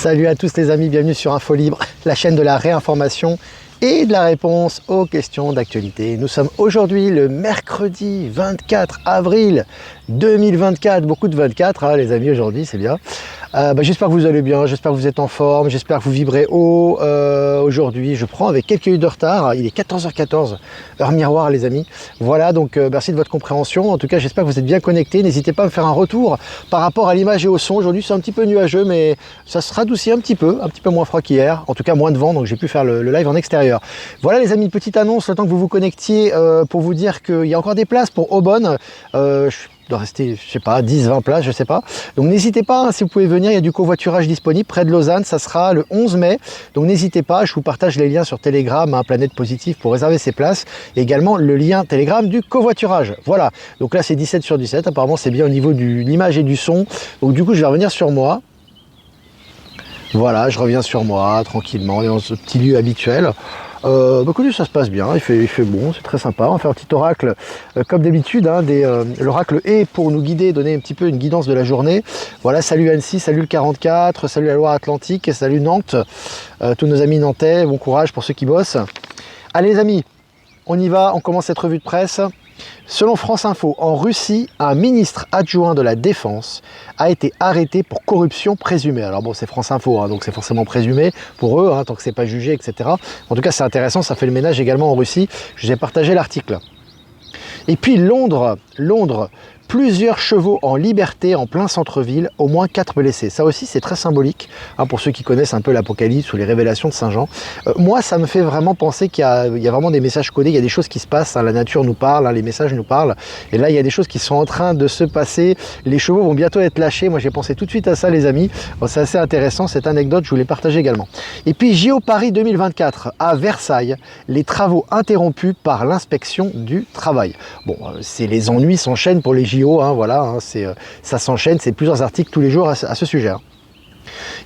Salut à tous les amis, bienvenue sur Info Libre, la chaîne de la réinformation et de la réponse aux questions d'actualité. Nous sommes aujourd'hui le mercredi 24 avril 2024, beaucoup de 24 hein, les amis aujourd'hui, c'est bien. J'espère que vous allez bien, j'espère que vous êtes en forme, j'espère que vous vibrez haut. Aujourd'hui, je prends avec quelques minutes de retard, il est 14h14, heure miroir les amis. Voilà, donc merci de votre compréhension. En tout cas, j'espère que vous êtes bien connectés. N'hésitez pas à me faire un retour par rapport à l'image et au son. Aujourd'hui, c'est un petit peu nuageux, mais ça se radoucit un petit peu moins froid qu'hier. En tout cas, moins de vent, donc j'ai pu faire le live en extérieur. Voilà les amis, une petite annonce, le temps que vous vous connectiez pour vous dire qu'il y a encore des places pour Aubonne. Il doit rester, je sais pas, 10-20 places, je sais pas. Donc n'hésitez pas, hein, si vous pouvez venir, il y a du covoiturage disponible près de Lausanne, ça sera le 11 mai. Donc n'hésitez pas, je vous partage les liens sur Telegram, hein, Planète Positive pour réserver ces places. Et également le lien Telegram du covoiturage. Voilà, donc là c'est 17 sur 17, apparemment c'est bien au niveau de l'image et du son. Donc du coup je vais revenir sur moi. Voilà, je reviens sur moi tranquillement dans ce petit lieu habituel. Écoutez, ça se passe bien, il fait bon, c'est très sympa. On va faire un petit oracle comme d'habitude, hein, l'oracle est pour nous guider, donner un petit peu une guidance de la journée. Voilà, salut Annecy, salut le 44, salut la Loire-Atlantique, salut Nantes, tous nos amis nantais, bon courage pour ceux qui bossent. Allez les amis, on y va, on commence cette revue de presse. Selon France Info, en Russie, un ministre adjoint de la Défense a été arrêté pour corruption présumée. Alors bon, c'est France Info, hein, donc c'est forcément présumé pour eux, hein, tant que c'est pas jugé, etc. En tout cas, c'est intéressant, ça fait le ménage également en Russie. Je vous ai partagé l'article. Et puis Londres, plusieurs chevaux en liberté en plein centre-ville, au moins 4 blessés. Ça aussi, c'est très symbolique, hein, pour ceux qui connaissent un peu l'Apocalypse ou les révélations de Saint Jean. Moi, ça me fait vraiment penser qu'il y a vraiment des messages codés, il y a des choses qui se passent, hein, la nature nous parle, hein, les messages nous parlent. Et là, il y a des choses qui sont en train de se passer. Les chevaux vont bientôt être lâchés. Moi, j'ai pensé tout de suite à ça, les amis. Bon, c'est assez intéressant, cette anecdote, je vous l'ai partagée également. Et puis, JO Paris 2024, à Versailles, les travaux interrompus par l'inspection du travail. Bon, les ennuis s'enchaînent pour les JO. Hein, voilà, hein, ça s'enchaîne, c'est plusieurs articles tous les jours à ce sujet. Hein.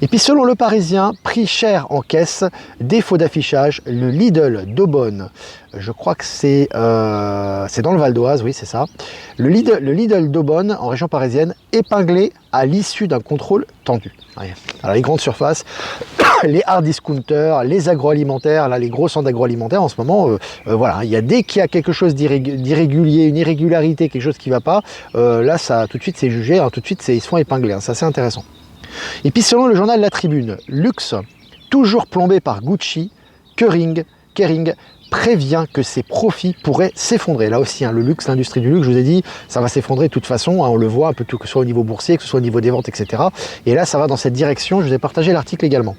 Et puis selon Le Parisien, prix cher en caisse, défaut d'affichage, le Lidl d'Aubonne, je crois que c'est dans le Val d'Oise, oui c'est ça, le Lidl d'Aubonne en région parisienne, épinglé à l'issue d'un contrôle tendu. Alors les grandes surfaces, les hard discounters, les agroalimentaires, là les gros centres agroalimentaires en ce moment, voilà, dès qu'il y a quelque chose d'irrégulier, une irrégularité, quelque chose qui ne va pas, là ça tout de suite c'est jugé, hein, tout de suite ils se font épingler, hein, c'est assez intéressant. Et puis selon le journal La Tribune, luxe, toujours plombé par Gucci, Kering prévient que ses profits pourraient s'effondrer. Là aussi, hein, le luxe, l'industrie du luxe, je vous ai dit, ça va s'effondrer de toute façon, hein, on le voit un peu tout, que ce soit au niveau boursier, que ce soit au niveau des ventes, etc. Et là, ça va dans cette direction, je vous ai partagé l'article également.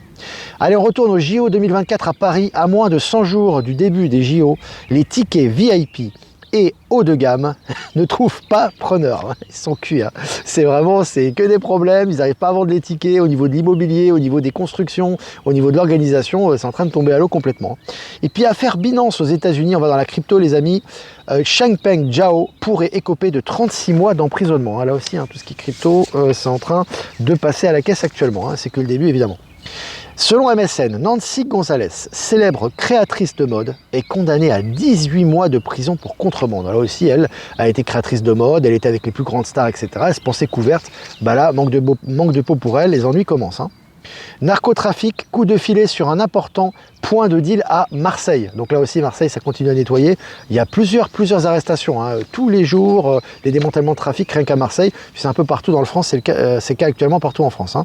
Allez, on retourne au JO 2024 à Paris, à moins de 100 jours du début des JO, les tickets VIP et haut de gamme ne trouvent pas preneur. Ils sont cuits. Hein. C'est que des problèmes. Ils n'arrivent pas à vendre les tickets au niveau de l'immobilier, au niveau des constructions, au niveau de l'organisation. C'est en train de tomber à l'eau complètement. Et puis affaire Binance aux États-Unis, on va dans la crypto les amis. Changpeng Zhao pourrait écoper de 36 mois d'emprisonnement. Hein, là aussi, hein, tout ce qui est crypto, c'est en train de passer à la caisse actuellement. Hein. C'est que le début évidemment. Selon MSN, Nancy Gonzalez, célèbre créatrice de mode, est condamnée à 18 mois de prison pour contrebande. Là aussi, elle a été créatrice de mode, elle était avec les plus grandes stars, etc. Elle se pensait couverte. Bah là, manque de peau pour elle, les ennuis commencent. Hein. Narcotrafic, coup de filet sur un important point de deal à Marseille. Donc là aussi, Marseille, ça continue à nettoyer. Il y a plusieurs arrestations. Hein. Tous les jours, des démantèlements de trafic, rien qu'à Marseille. C'est un peu partout dans le France, c'est le cas actuellement partout en France. Hein.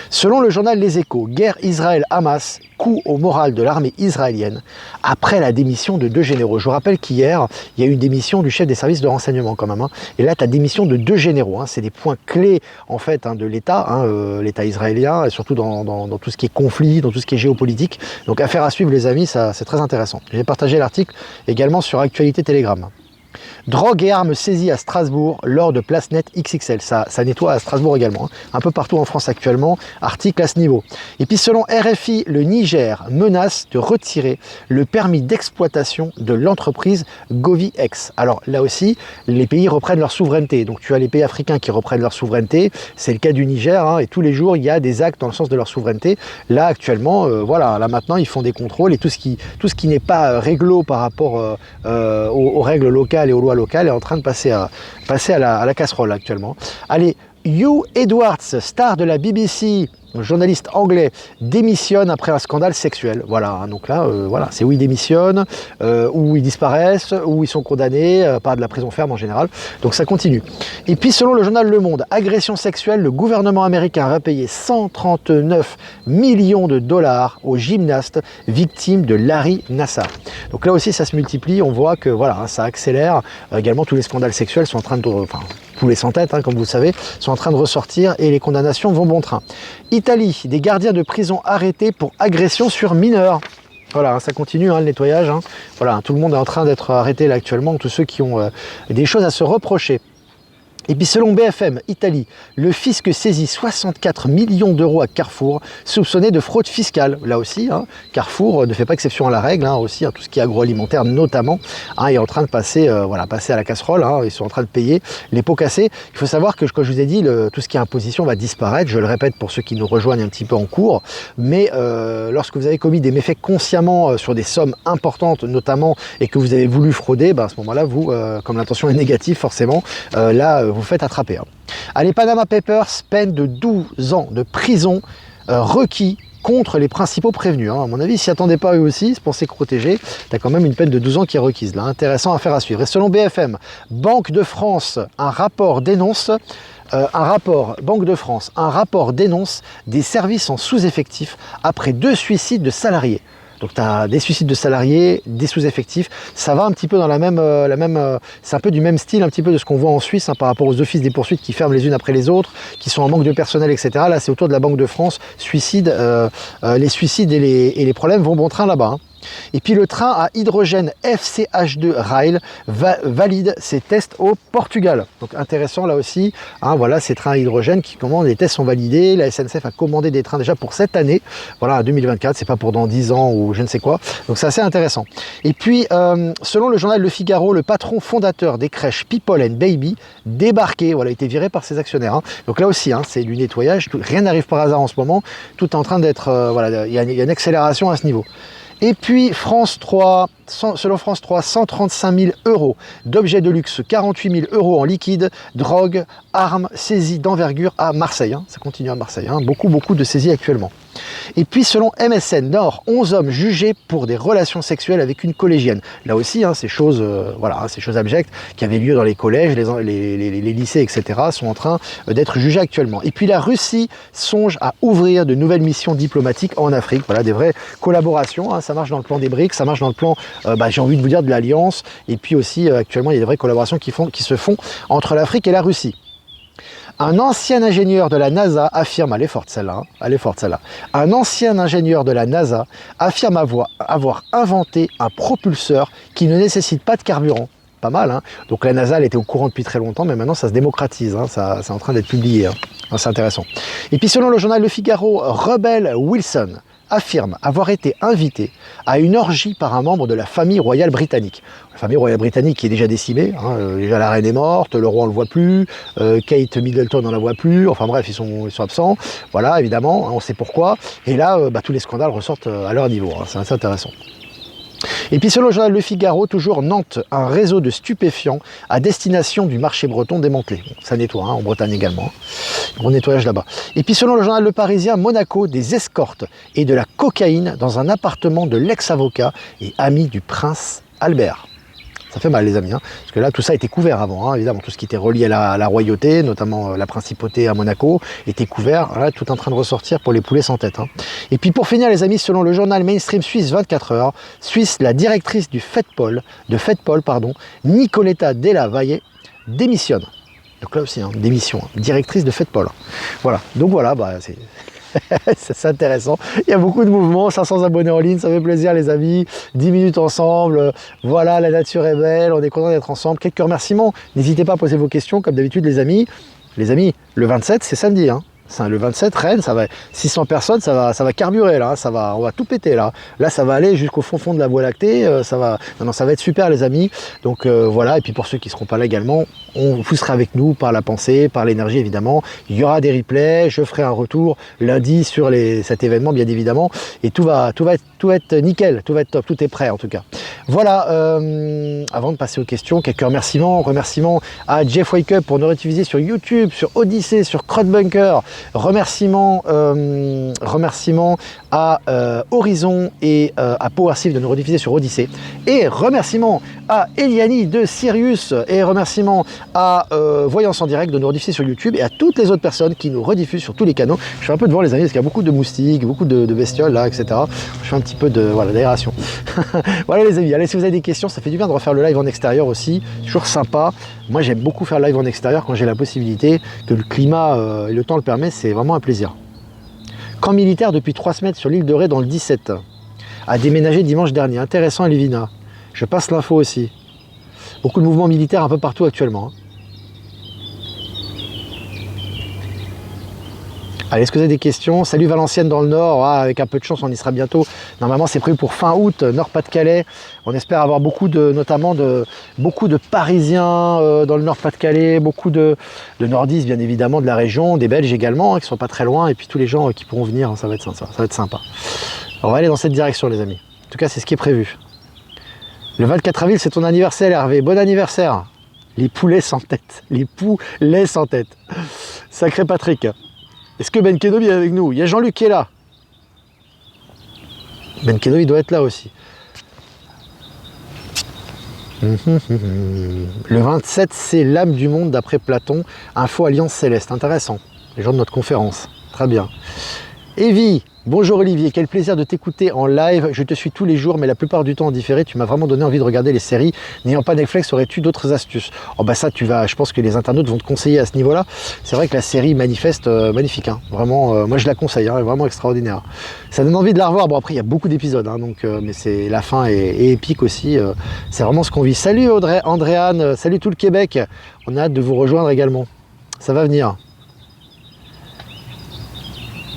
Selon le journal Les Échos, guerre Israël-Hamas, coup au moral de l'armée israélienne après la démission de 2 généraux. Je vous rappelle qu'hier, il y a eu une démission du chef des services de renseignement quand même. Hein. Et là, tu as démission de 2 généraux. Hein. C'est des points clés en fait hein, de l'État, hein, l'État israélien, et surtout dans tout ce qui est conflit, dans tout ce qui est géopolitique. Donc affaire à suivre les amis, ça c'est très intéressant. J'ai partagé l'article également sur Actualité Telegram. Drogue et armes saisies à Strasbourg lors de Place Net XXL. Ça nettoie à Strasbourg également. Hein. Un peu partout en France actuellement. Article à ce niveau. Et puis selon RFI, le Niger menace de retirer le permis d'exploitation de l'entreprise GoviEx. Alors là aussi, les pays reprennent leur souveraineté. Donc tu as les pays africains qui reprennent leur souveraineté. C'est le cas du Niger. Hein, et tous les jours, il y a des actes dans le sens de leur souveraineté. Là actuellement, voilà, là maintenant, ils font des contrôles et tout ce qui n'est pas réglo par rapport aux règles locales et aux lois locale est en train de passer à la casserole actuellement. Allez, Hugh Edwards, star de la BBC, journaliste anglais, démissionne après un scandale sexuel. Voilà, donc là, voilà, c'est où ils démissionnent, où ils disparaissent, où ils sont condamnés, par de la prison ferme en général. Donc ça continue. Et puis selon le journal Le Monde, agression sexuelle, le gouvernement américain va payer 139 millions de dollars aux gymnastes victimes de Larry Nassar. Donc là aussi, ça se multiplie. On voit que voilà, ça accélère. Également, tous les scandales sexuels sont en train de... Enfin, tous les sans-têtes, comme vous le savez, sont en train de ressortir et les condamnations vont bon train. Italie, des gardiens de prison arrêtés pour agression sur mineurs. Voilà, ça continue le nettoyage. Voilà, tout le monde est en train d'être arrêté là actuellement, tous ceux qui ont des choses à se reprocher. Et puis selon BFM Italie, le fisc saisit 64 millions d'euros à Carrefour, soupçonné de fraude fiscale. Là aussi, Carrefour ne fait pas exception à la règle, aussi tout ce qui est agroalimentaire notamment, est en train de passer, passer à la casserole, ils sont en train de payer les pots cassés. Il faut savoir que, comme je vous ai dit, tout ce qui est imposition va disparaître, je le répète pour ceux qui nous rejoignent un petit peu en cours, mais lorsque vous avez commis des méfaits consciemment sur des sommes importantes notamment, et que vous avez voulu frauder, à ce moment-là, vous, comme l'intention est négative forcément, là, vous faites attraper. Allez, Panama Papers, peine de 12 ans de prison requis contre les principaux prévenus. À mon avis, ils s'y attendaient pas eux aussi, ils se pensaient protégés. Tu as quand même une peine de 12 ans qui est requise. Là, intéressant à faire à suivre. Et selon BFM, Banque de France, un rapport dénonce des services en sous-effectif après 2 suicides de salariés. Donc tu as des suicides de salariés, des sous-effectifs, ça va un petit peu dans c'est un peu du même style, un petit peu de ce qu'on voit en Suisse par rapport aux offices des poursuites qui ferment les unes après les autres, qui sont en manque de personnel, etc. Là c'est autour de la Banque de France, les suicides et les problèmes vont bon train là-bas. Et puis le train à hydrogène FCH2 Rail valide ses tests au Portugal. Donc intéressant là aussi, voilà ces trains à hydrogène qui commandent, les tests sont validés, la SNCF a commandé des trains déjà pour cette année, voilà 2024, c'est pas pour dans 10 ans ou je ne sais quoi, donc c'est assez intéressant. Et puis selon le journal Le Figaro, le patron fondateur des crèches People and Baby débarqué, voilà, a été viré par ses actionnaires. Donc là aussi, c'est du nettoyage, rien n'arrive par hasard en ce moment, tout est en train d'être, voilà, il y a une accélération à ce niveau. Et puis France 3, selon France 3, 135 000 euros d'objets de luxe, 48 000 euros en liquide, drogue, armes, saisies d'envergure à Marseille. Ça continue à Marseille, beaucoup de saisies actuellement. Et puis selon MSN Nord, 11 hommes jugés pour des relations sexuelles avec une collégienne. Là aussi, ces choses abjectes qui avaient lieu dans les collèges, les lycées, etc. sont en train d'être jugés actuellement. Et puis la Russie songe à ouvrir de nouvelles missions diplomatiques en Afrique. Voilà, des vraies collaborations. Ça marche dans le plan des BRICS, ça marche dans le plan, j'ai envie de vous dire, de l'Alliance. Et puis aussi, actuellement, il y a des vraies collaborations qui se font entre l'Afrique et la Russie. Un ancien ingénieur de la NASA affirme, elle est forte celle-là, un ancien ingénieur de la NASA affirme avoir inventé un propulseur qui ne nécessite pas de carburant. Pas mal, Donc la NASA, elle était au courant depuis très longtemps, mais maintenant ça se démocratise, c'est en train d'être publié. C'est intéressant. Et puis selon le journal Le Figaro, Rebel Wilson affirme avoir été invité à une orgie par un membre de la famille royale britannique. La famille royale britannique qui est déjà décimée, déjà la reine est morte, le roi on le voit plus, Kate Middleton on la voit plus, enfin bref ils sont absents, voilà évidemment, on sait pourquoi, et là tous les scandales ressortent à leur niveau, c'est assez intéressant. Et puis selon le journal Le Figaro, toujours Nantes, un réseau de stupéfiants à destination du marché breton démantelé. Bon, ça nettoie en Bretagne également, gros nettoyage là-bas. Et puis selon le journal Le Parisien, Monaco, des escortes et de la cocaïne dans un appartement de l'ex-avocat et ami du prince Albert. Ça fait mal les amis, parce que là tout ça était couvert avant, évidemment, tout ce qui était relié à la royauté, notamment la principauté à Monaco, était couvert, là tout en train de ressortir pour les poulets sans tête. Et puis pour finir les amis, selon le journal mainstream suisse 24 heures, la directrice de FedPol, Nicoletta Della Valle, démissionne. Donc là aussi, démission, directrice de FedPol. Voilà, donc voilà, c'est intéressant. Il y a beaucoup de mouvements, 500 abonnés en ligne, ça fait plaisir les amis. 10 minutes ensemble, voilà, la nature est belle, on est content d'être ensemble. Quelques remerciements, n'hésitez pas à poser vos questions comme d'habitude les amis. Les amis, le 27 c'est samedi, Le 27, Rennes, ça va 600 personnes, ça va carburer là, on va tout péter là. Là, ça va aller jusqu'au fond de la Voie lactée, ça va être super les amis. Donc voilà, et puis pour ceux qui ne seront pas là également, vous serez avec nous par la pensée, par l'énergie évidemment. Il y aura des replays, je ferai un retour lundi sur cet événement bien évidemment, et tout va être nickel, tout va être top, tout est prêt en tout cas. Voilà, avant de passer aux questions, quelques remerciements à Jeff Wake Up pour nous rediffuser sur YouTube, sur Odyssée, sur Crowdbunker. Remerciements à Horizon et à Powersive de nous rediffuser sur Odyssée. Et remerciements à Eliani de Sirius. Et remerciements à Voyance en direct de nous rediffuser sur YouTube. Et à toutes les autres personnes qui nous rediffusent sur tous les canaux. Je suis un peu devant les amis parce qu'il y a beaucoup de moustiques, beaucoup de bestioles là, etc. Je fais un petit peu d'aération. Voilà les amis, allez, si vous avez des questions, ça fait du bien de refaire le live en extérieur aussi. C'est toujours sympa. Moi j'aime beaucoup faire le live en extérieur quand j'ai la possibilité, que le climat et le temps le permet, c'est vraiment un plaisir. Camp militaire depuis 3 semaines sur l'île de Ré dans le 17. A déménagé dimanche dernier. Intéressant à Lévina. Je passe l'info aussi. Beaucoup de mouvements militaires un peu partout actuellement. Allez, est-ce que vous avez des questions? Salut Valenciennes dans le Nord, avec un peu de chance on y sera bientôt. Normalement c'est prévu pour fin août, Nord-Pas-de-Calais. On espère avoir beaucoup de Parisiens dans le Nord-Pas-de-Calais, beaucoup de Nordistes bien évidemment de la région, des Belges également qui sont pas très loin, et puis tous les gens qui pourront venir, ça va être sympa. On va aller dans cette direction les amis. En tout cas c'est ce qui est prévu. Le 24 avril c'est ton anniversaire Hervé, bon anniversaire. Les poulets sans tête, Sacré Patrick. Est-ce que Ben Kenobi est avec nous? Il y a Jean-Luc qui est là. Ben Kenobi doit être là aussi. Le 27, c'est l'âme du monde d'après Platon. Info Alliance Céleste. Intéressant. Les gens de notre conférence. Très bien. Evie, bonjour Olivier, quel plaisir de t'écouter en live. Je te suis tous les jours, mais la plupart du temps en différé. Tu m'as vraiment donné envie de regarder les séries. N'ayant pas Netflix, aurais-tu d'autres astuces? Oh bah ça, je pense que les internautes vont te conseiller à ce niveau-là. C'est vrai que la série Manifeste, magnifique. Hein. Vraiment, moi je la conseille, hein, vraiment extraordinaire. Ça donne envie de la revoir. Bon après, il y a beaucoup d'épisodes, hein, mais la fin est épique aussi. C'est vraiment ce qu'on vit. Salut Andréane, salut tout le Québec. On a hâte de vous rejoindre également. Ça va venir.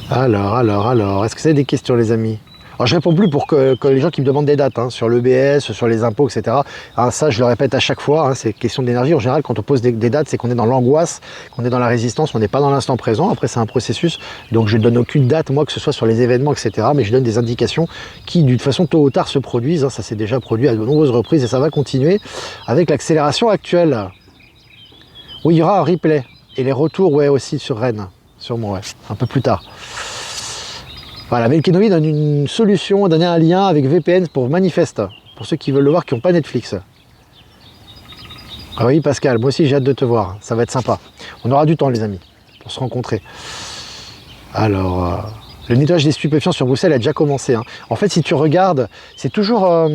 Alors, est-ce que vous avez des questions les amis? Alors je réponds plus pour que les gens qui me demandent des dates, hein, sur l'EBS, sur les impôts, etc. Hein, ça je le répète à chaque fois, hein, c'est question d'énergie. En général quand on pose des dates, c'est qu'on est dans l'angoisse, qu'on est dans la résistance, on n'est pas dans l'instant présent. Après c'est un processus, donc je ne donne aucune date, moi, que ce soit sur les événements, etc. Mais je donne des indications qui d'une façon tôt ou tard se produisent, hein. Ça s'est déjà produit à de nombreuses reprises et ça va continuer avec l'accélération actuelle. Oui, il y aura un replay et les retours, ouais, aussi sur Rennes. Sûrement, ouais, un peu plus tard. Voilà, Ben Kenobi donne une solution, donner un lien avec VPN pour Manifeste, pour ceux qui veulent le voir, qui n'ont pas Netflix. Ah oui, Pascal, moi aussi j'ai hâte de te voir, ça va être sympa. On aura du temps, les amis, pour se rencontrer. Alors, le nettoyage des stupéfiants sur Bruxelles a déjà commencé. Hein. En fait, si tu regardes, c'est toujours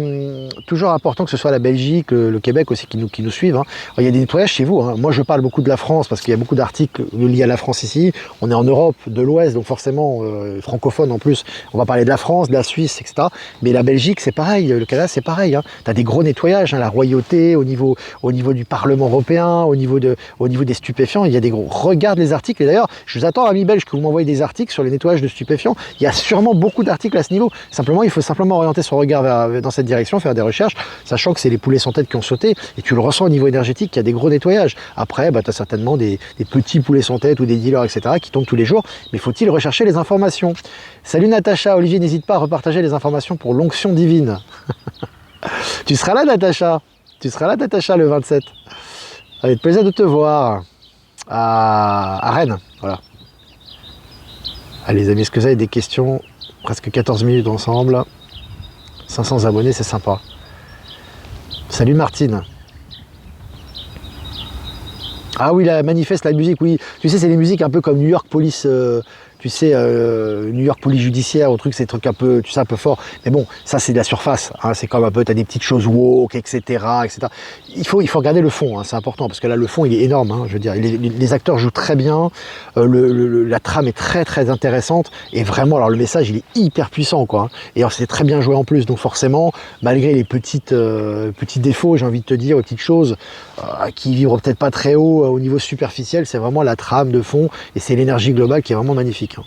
important que ce soit la Belgique, le Québec aussi qui nous suivent. Hein. Il y a des nettoyages chez vous. Hein. Moi, je parle beaucoup de la France parce qu'il y a beaucoup d'articles liés à la France ici. On est en Europe de l'Ouest, donc forcément francophone en plus. On va parler de la France, de la Suisse, etc. Mais la Belgique, c'est pareil. Le Canada, c'est pareil. Hein. Tu as des gros nettoyages, hein, la royauté, au niveau du Parlement européen, au niveau des stupéfiants. Il y a des gros. Regarde les articles. Et d'ailleurs, je vous attends, amis belges, que vous m'envoyez des articles sur les nettoyages de stupéfiants. Il y a sûrement beaucoup d'articles à ce niveau. Simplement, il faut orienter son regard dans cette direction, faire des recherches, sachant que c'est les poulets sans tête qui ont sauté, et tu le ressens au niveau énergétique, il y a des gros nettoyages. Après, tu as certainement des petits poulets sans tête ou des dealers, etc., qui tombent tous les jours, mais faut-il rechercher les informations? Salut Natacha, Olivier, n'hésite pas à repartager les informations pour l'onction divine. Tu seras là, Natacha? Tu seras là, Natacha, le 27. Avec plaisir de te voir à Rennes, voilà. Allez les amis, est-ce que vous avez des questions? Presque 14 minutes ensemble. 500 abonnés, c'est sympa. Salut Martine. Ah oui, la Manifeste, la musique, oui. Tu sais, c'est des musiques un peu comme New York Police tu sais, New York police judiciaire, au truc, c'est des trucs un peu, tu sais, un peu fort. Mais bon, ça c'est de la surface, hein, c'est comme un peu, tu as des petites choses woke, etc. etc. Il faut regarder le fond, hein, c'est important, parce que là, le fond, il est énorme, hein, je veux dire. Les acteurs jouent très bien, la trame est très très intéressante, et vraiment, alors le message, il est hyper puissant, quoi. Hein. Et alors, c'est très bien joué en plus, donc forcément, malgré les petits défauts, j'ai envie de te dire, les petites choses qui vibrent peut-être pas très haut au niveau superficiel, c'est vraiment la trame de fond, et c'est l'énergie globale qui est vraiment magnifique. Hein.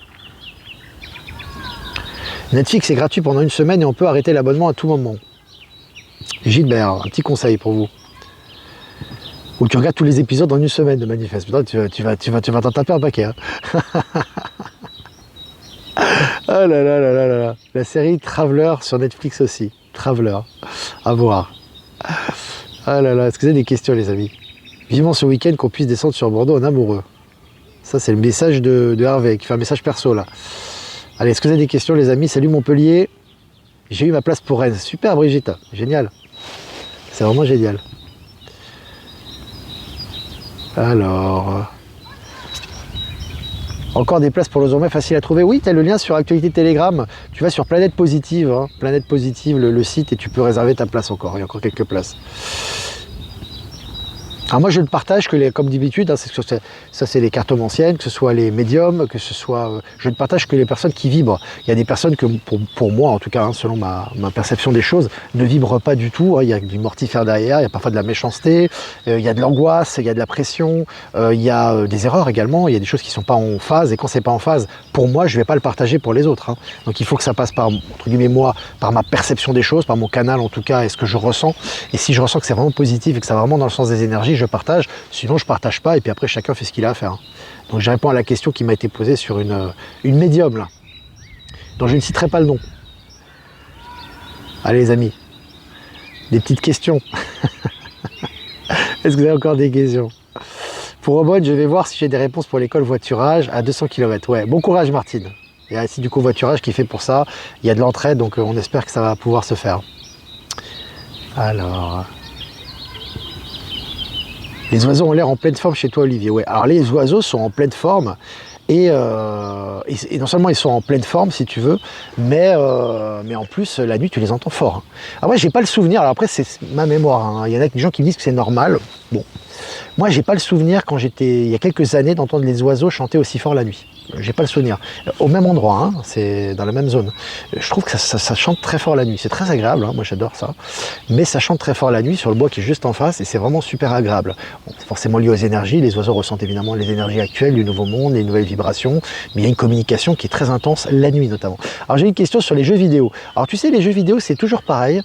Netflix est gratuit pendant 1 semaine et on peut arrêter l'abonnement à tout moment. Gilbert, un petit conseil pour vous. Ou tu regardes tous les épisodes en 1 semaine de Manifeste. Putain, tu vas t'en taper un paquet. Hein. Ah là là là là là. La série Traveler sur Netflix aussi. Traveler. À voir. Ah là là. Est-ce que vous avez des questions, les amis? Vivement ce week-end qu'on puisse descendre sur Bordeaux en amoureux. Ça, c'est le message de Hervé qui fait un message perso là. Allez, est-ce que vous avez des questions, les amis? Salut Montpellier. J'ai eu ma place pour Rennes. Super, Brigitte. Génial. C'est vraiment génial. Alors... Encore des places pour le Zourmet facile à trouver. Oui, tu as le lien sur Actualité Telegram. Tu vas sur Planète Positive. Hein. Planète Positive, le site, et tu peux réserver ta place encore. Il y a encore quelques places. Alors moi je ne partage que comme d'habitude, hein, ça c'est les cartomanciennes, que ce soit les médiums, que ce soit... je ne partage que les personnes qui vibrent. Il y a des personnes que, pour moi en tout cas, hein, selon ma perception des choses, ne vibrent pas du tout. Hein. Il y a du mortifère derrière, il y a parfois de la méchanceté, il y a de l'angoisse, il y a de la pression, il y a des erreurs également, il y a des choses qui ne sont pas en phase, et quand c'est pas en phase, pour moi je ne vais pas le partager pour les autres. Hein. Donc il faut que ça passe par, entre guillemets moi, par ma perception des choses, par mon canal en tout cas, et ce que je ressens. Et si je ressens que c'est vraiment positif et que c'est vraiment dans le sens des énergies, je partage, sinon je partage pas, et puis après chacun fait ce qu'il a à faire. Donc je réponds à la question qui m'a été posée sur une médium là, dont je ne citerai pas le nom. Allez les amis, des petites questions. Est-ce que vous avez encore des questions? Pour Robot, je vais voir si j'ai des réponses pour l'école voiturage à 200 km. Ouais, bon courage Martine. Et ainsi du covoiturage qui est fait pour ça, il y a de l'entraide, donc on espère que ça va pouvoir se faire. Alors... Les oiseaux ont l'air en pleine forme chez toi, Olivier. Ouais. Alors les oiseaux sont en pleine forme et non seulement ils sont en pleine forme, si tu veux, mais en plus la nuit tu les entends fort. Hein. Après j'ai pas le souvenir. Alors après c'est ma mémoire. Hein. Il y en a des gens qui me disent que c'est normal. Bon, moi j'ai pas le souvenir quand j'étais il y a quelques années d'entendre les oiseaux chanter aussi fort la nuit. J'ai pas le souvenir. Au même endroit, hein, c'est dans la même zone. Je trouve que ça chante très fort la nuit. C'est très agréable, hein, moi j'adore ça. Mais ça chante très fort la nuit sur le bois qui est juste en face et c'est vraiment super agréable. Bon, c'est forcément lié aux énergies. Les oiseaux ressentent évidemment les énergies actuelles du nouveau monde, les nouvelles vibrations. Mais il y a une communication qui est très intense la nuit notamment. Alors j'ai une question sur les jeux vidéo. Alors tu sais, les jeux vidéo c'est toujours pareil.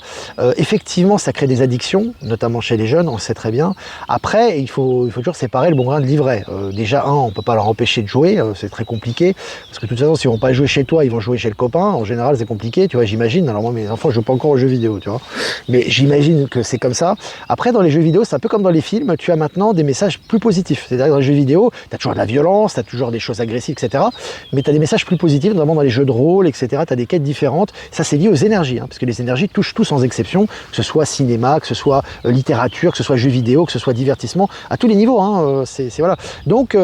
Effectivement, ça crée des addictions, notamment chez les jeunes, on le sait très bien. Après, il faut toujours séparer le bon grain de l'ivraie. Déjà, on peut pas leur empêcher de jouer, c'est très compliqué, parce que de toute façon, s'ils vont pas jouer chez toi, ils vont jouer chez le copain. En général, c'est compliqué, tu vois, j'imagine. Alors moi, mes enfants, je joue pas encore aux jeux vidéo, tu vois. Mais j'imagine que c'est comme ça. Après, dans les jeux vidéo, c'est un peu comme dans les films, tu as maintenant des messages plus positifs. C'est-à-dire que dans les jeux vidéo, tu as toujours de la violence, tu as toujours des choses agressives, etc. Mais tu as des messages plus positifs, notamment dans les jeux de rôle, etc. Tu as des quêtes différentes. Ça, c'est lié aux énergies, hein, parce que les énergies touchent tout sans exception, que ce soit cinéma, que ce soit littérature, que ce soit jeux vidéo, que ce soit divertissement, à tous les niveaux. Hein, voilà. Donc,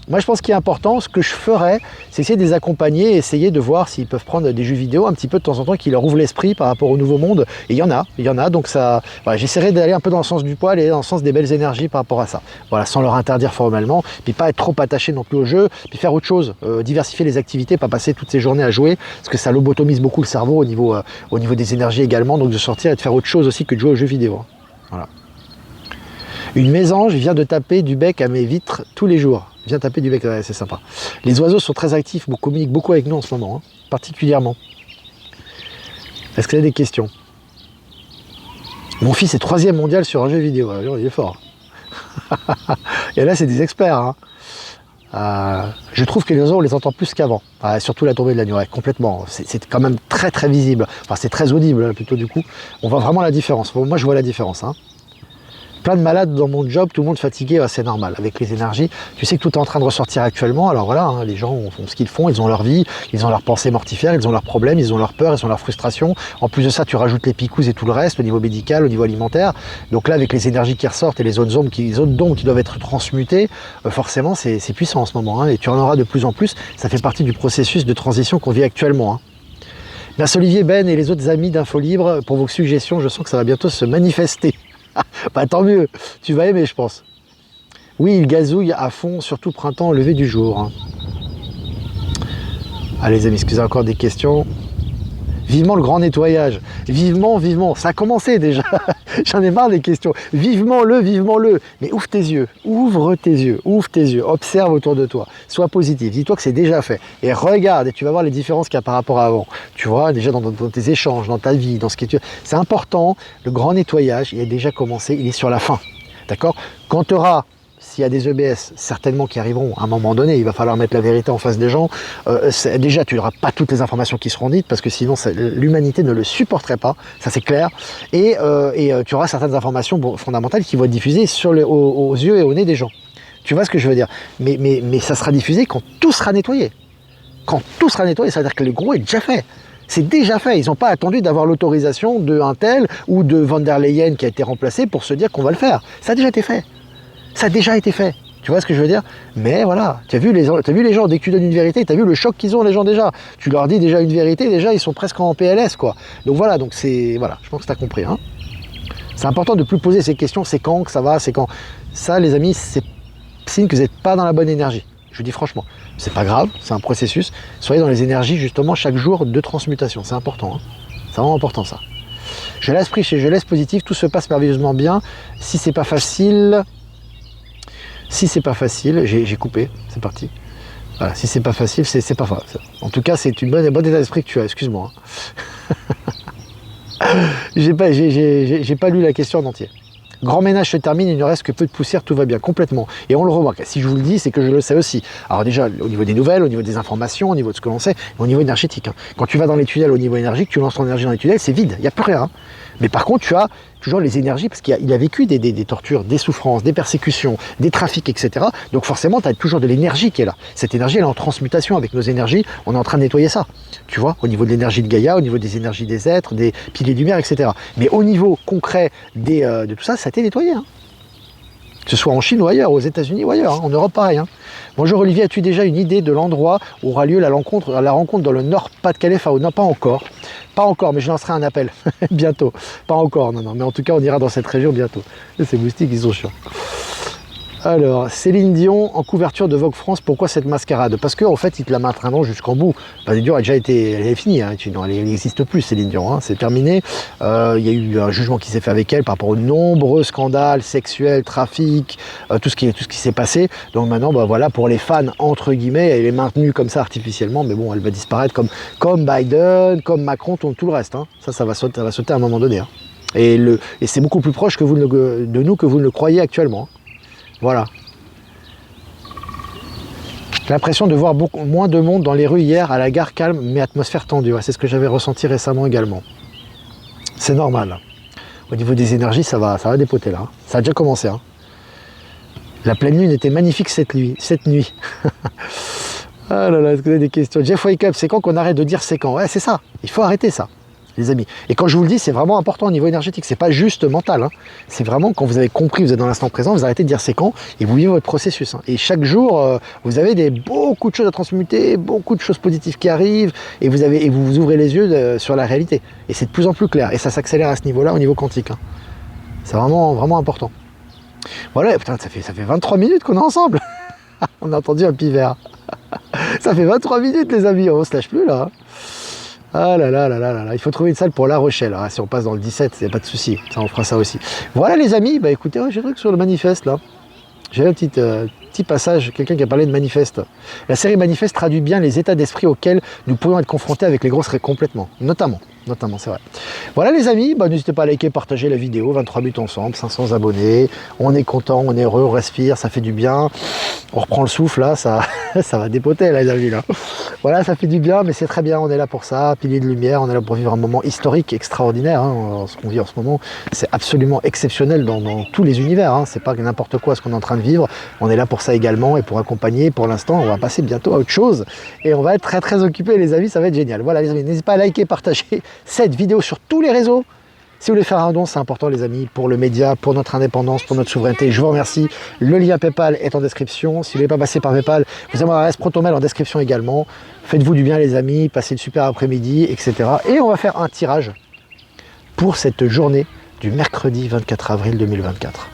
moi, je pense qu'il est important, ce que je ferais, c'est essayer de les accompagner, essayer de voir s'ils peuvent prendre des jeux vidéo un petit peu de temps en temps qui leur ouvrent l'esprit par rapport au nouveau monde. Et il y en a. Donc ça, voilà, j'essaierai d'aller un peu dans le sens du poil et dans le sens des belles énergies par rapport à ça. Voilà, sans leur interdire formellement, puis pas être trop attaché non plus au jeu, puis faire autre chose, diversifier les activités, pas passer toutes ces journées à jouer, parce que ça lobotomise beaucoup le cerveau au niveau des énergies également, donc de sortir et de faire autre chose aussi que de jouer aux jeux vidéo. Voilà. Une mésange vient de taper du bec à mes vitres tous les jours. Vient taper du bec, ouais, c'est sympa. Les oiseaux sont très actifs, communiquent beaucoup avec nous en ce moment, hein, particulièrement. Est-ce que vous avez des questions? Mon fils est 3e mondial sur un jeu vidéo, alors, il est fort. Et là, c'est des experts. Hein. Je trouve que les oiseaux, on les entend plus qu'avant, surtout la tombée de la nuit, ouais, complètement. C'est quand même très très visible, enfin c'est très audible plutôt du coup. On voit vraiment la différence. Moi, je vois la différence. Hein. plein de malades dans mon job, tout le monde fatigué, c'est normal, avec les énergies. Tu sais que tout est en train de ressortir actuellement, alors voilà, hein, les gens font ce qu'ils font, ils ont leur vie, ils ont leurs pensées mortifères, ils ont leurs problèmes, ils ont leurs peurs, ils ont leurs frustrations. En plus de ça, tu rajoutes les picouses et tout le reste, au niveau médical, au niveau alimentaire. Donc là, avec les énergies qui ressortent et les zones d'ombre qui doivent être transmutées, forcément, c'est puissant en ce moment, hein, et tu en auras de plus en plus. Ça fait partie du processus de transition qu'on vit actuellement. Hein. Merci Olivier, Ben et les autres amis d'Info Libre pour vos suggestions. Je sens que ça va bientôt se manifester. Bah tant mieux, tu vas aimer je pense. Oui, il gazouille à fond, surtout printemps au lever du jour. Hein. Allez les amis, excusez encore des questions. Vivement le grand nettoyage. Vivement, vivement. Ça a commencé déjà. J'en ai marre des questions. Vivement le, vivement le. Mais ouvre tes yeux. Ouvre tes yeux. Ouvre tes yeux. Observe autour de toi. Sois positif. Dis-toi que c'est déjà fait. Et regarde et tu vas voir les différences qu'il y a par rapport à avant. Tu vois, déjà dans tes échanges, dans ta vie, dans ce que tu... C'est important. Le grand nettoyage, il a déjà commencé. Il est sur la fin. D'accord? Quand tu auras... S'il y a des EBS, certainement qui arriveront à un moment donné, il va falloir mettre la vérité en face des gens. Déjà, tu n'auras pas toutes les informations qui seront dites, parce que sinon, l'humanité ne le supporterait pas, ça c'est clair. Et tu auras certaines informations fondamentales qui vont être diffusées aux yeux et au nez des gens. Tu vois ce que je veux dire? Mais ça sera diffusé quand tout sera nettoyé. Quand tout sera nettoyé, ça veut dire que le gros est déjà fait. C'est déjà fait. Ils n'ont pas attendu d'avoir l'autorisation d'un tel ou de Van der Leyen qui a été remplacé pour se dire qu'on va le faire. Ça a déjà été fait. Ça a déjà été fait, tu vois ce que je veux dire? Mais voilà, tu as vu les gens, dès que tu donnes une vérité, tu as vu le choc qu'ils ont les gens déjà. Tu leur dis déjà une vérité, déjà ils sont presque en PLS quoi. Donc voilà, voilà, je pense que tu as compris. Hein. C'est important de ne plus poser ces questions, c'est quand que ça va, c'est quand. Ça les amis, c'est signe que vous n'êtes pas dans la bonne énergie. Je vous dis franchement, c'est pas grave, c'est un processus. Soyez dans les énergies justement chaque jour de transmutation, c'est important. Hein. C'est vraiment important ça. Je laisse pris, je laisse positif, tout se passe merveilleusement bien. Si c'est pas facile... Si c'est pas facile, j'ai coupé, c'est parti. Voilà, si c'est pas facile, c'est pas facile. En tout cas, c'est une bonne état d'esprit que tu as, excuse-moi. J'ai pas lu la question en entier. Grand ménage se termine, il ne reste que peu de poussière, tout va bien, complètement. Et on le remarque. Si je vous le dis, c'est que je le sais aussi. Alors déjà, au niveau des nouvelles, au niveau des informations, au niveau de ce que l'on sait, au niveau énergétique. Hein. Quand tu vas dans les tunnels au niveau énergique, tu lances ton énergie dans les tunnels, c'est vide, il n'y a plus rien. Hein. Mais par contre, tu as toujours les énergies, parce qu'il a vécu des tortures, des souffrances, des persécutions, des trafics, etc. Donc forcément, tu as toujours de l'énergie qui est là. Cette énergie, elle est en transmutation avec nos énergies. On est en train de nettoyer ça, tu vois, au niveau de l'énergie de Gaïa, au niveau des énergies des êtres, des piliers de lumière, etc. Mais au niveau concret de tout ça, ça a été nettoyé. Hein. Que ce soit en Chine ou ailleurs, aux États-Unis ou ailleurs, hein, en Europe pareil. Hein. Bonjour Olivier, as-tu déjà une idée de l'endroit où aura lieu la rencontre dans le Nord-Pas-de-Calais? Non, pas encore. Pas encore, mais je lancerai un appel bientôt. Pas encore, non, mais en tout cas, on ira dans cette région bientôt. Ces moustiques, ils sont chiants. Alors, Céline Dion en couverture de Vogue France, pourquoi cette mascarade? Parce qu'en fait, il te la maintenait jusqu'en bout. Céline Dion a déjà été, elle est finie, hein, elle n'existe plus, Céline Dion, hein, c'est terminé. Il y a eu un jugement qui s'est fait avec elle par rapport aux nombreux scandales sexuels, trafics, tout ce qui s'est passé. Donc maintenant, voilà, pour les fans, entre guillemets, elle est maintenue comme ça artificiellement, mais bon, elle va disparaître comme Biden, comme Macron, tout le reste. Hein. Ça va sauter à un moment donné. Hein. Et c'est beaucoup plus proche de nous que vous ne le croyez actuellement. Hein. Voilà. J'ai l'impression de voir beaucoup moins de monde dans les rues hier, à la gare calme, mais atmosphère tendue. Ouais, c'est ce que j'avais ressenti récemment également. C'est normal. Au niveau des énergies, ça va dépoter là. Hein. Ça a déjà commencé. Hein. La pleine lune était magnifique cette nuit. Ah là là, est-ce que vous avez des questions? Jeff Wake Up, c'est quand qu'on arrête de dire c'est quand? Ouais, c'est ça. Il faut arrêter ça. Les amis. Et quand je vous le dis, c'est vraiment important au niveau énergétique. C'est pas juste mental. Hein. C'est vraiment quand vous avez compris, vous êtes dans l'instant présent, vous arrêtez de dire c'est quand et vous vivez votre processus. Hein. Et chaque jour, vous avez beaucoup de choses à transmuter, beaucoup de choses positives qui arrivent et vous ouvrez les yeux sur la réalité. Et c'est de plus en plus clair. Et ça s'accélère à ce niveau-là, au niveau quantique. Hein. C'est vraiment, vraiment important. Voilà, putain, ça fait 23 minutes qu'on est ensemble. On a entendu un pivert. Ça fait 23 minutes, les amis. On se lâche plus là. Hein. Ah là là là là là là, il faut trouver une salle pour La Rochelle. Ah, si on passe dans le 17, il n'y a pas de souci. Ça, on fera ça aussi. Voilà les amis, bah écoutez, j'ai un truc sur le manifeste là. J'ai un petit passage, quelqu'un qui a parlé de manifeste. La série Manifeste traduit bien les états d'esprit auxquels nous pourrions être confrontés avec les grosses complètement, notamment. Notamment, c'est vrai. Voilà les amis, bah, n'hésitez pas à liker, partager la vidéo, 23 buts ensemble, 500 abonnés, on est content, on est heureux, on respire, ça fait du bien, on reprend le souffle là, ça, ça va dépoter là, les amis là. Voilà, ça fait du bien, mais c'est très bien, on est là pour ça, pilier de lumière, on est là pour vivre un moment historique, extraordinaire, hein. Ce qu'on vit en ce moment, c'est absolument exceptionnel dans tous les univers, hein. C'est pas n'importe quoi ce qu'on est en train de vivre, on est là pour ça également et pour accompagner. Pour l'instant, on va passer bientôt à autre chose et on va être très occupé les amis, ça va être génial. Voilà les amis, n'hésitez pas à liker, partager cette vidéo sur tous les réseaux. Si vous voulez faire un don, c'est important les amis, pour le média, pour notre indépendance, pour notre souveraineté. Je vous remercie. Le lien PayPal est en description. Si vous ne voulez pas passer par PayPal, vous avez mon adresse Protonmail en description également. Faites-vous du bien les amis, passez une super après-midi, etc. Et on va faire un tirage pour cette journée du mercredi 24 avril 2024.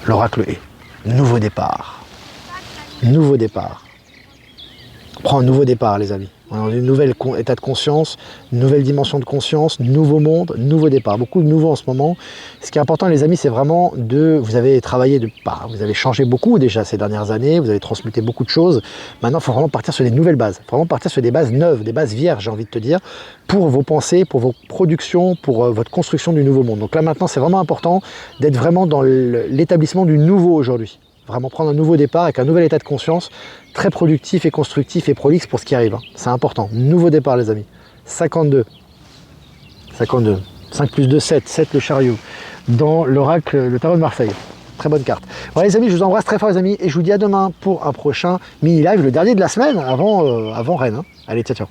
L'oracle est nouveau départ. Nouveau départ. On prend un nouveau départ les amis. On est dans une nouvelle état de conscience, une nouvelle dimension de conscience, nouveau monde, nouveau départ. Beaucoup de nouveaux en ce moment. Ce qui est important les amis, c'est vraiment vous avez travaillé, vous avez changé beaucoup déjà ces dernières années, vous avez transmuté beaucoup de choses. Maintenant, il faut vraiment partir sur des nouvelles bases. Il faut vraiment partir sur des bases neuves, des bases vierges, j'ai envie de te dire, pour vos pensées, pour vos productions, pour votre construction du nouveau monde. Donc là maintenant, c'est vraiment important d'être vraiment dans l'établissement du nouveau aujourd'hui. Vraiment prendre un nouveau départ avec un nouvel état de conscience, très productif et constructif et prolixe pour ce qui arrive. C'est important. Nouveau départ les amis. 52. 52. 5 plus 2, 7. 7 le chariot. Dans l'oracle, le tarot de Marseille. Très bonne carte. Voilà les amis, je vous embrasse très fort les amis et je vous dis à demain pour un prochain mini live, le dernier de la semaine avant Rennes. Hein. Allez, ciao ciao.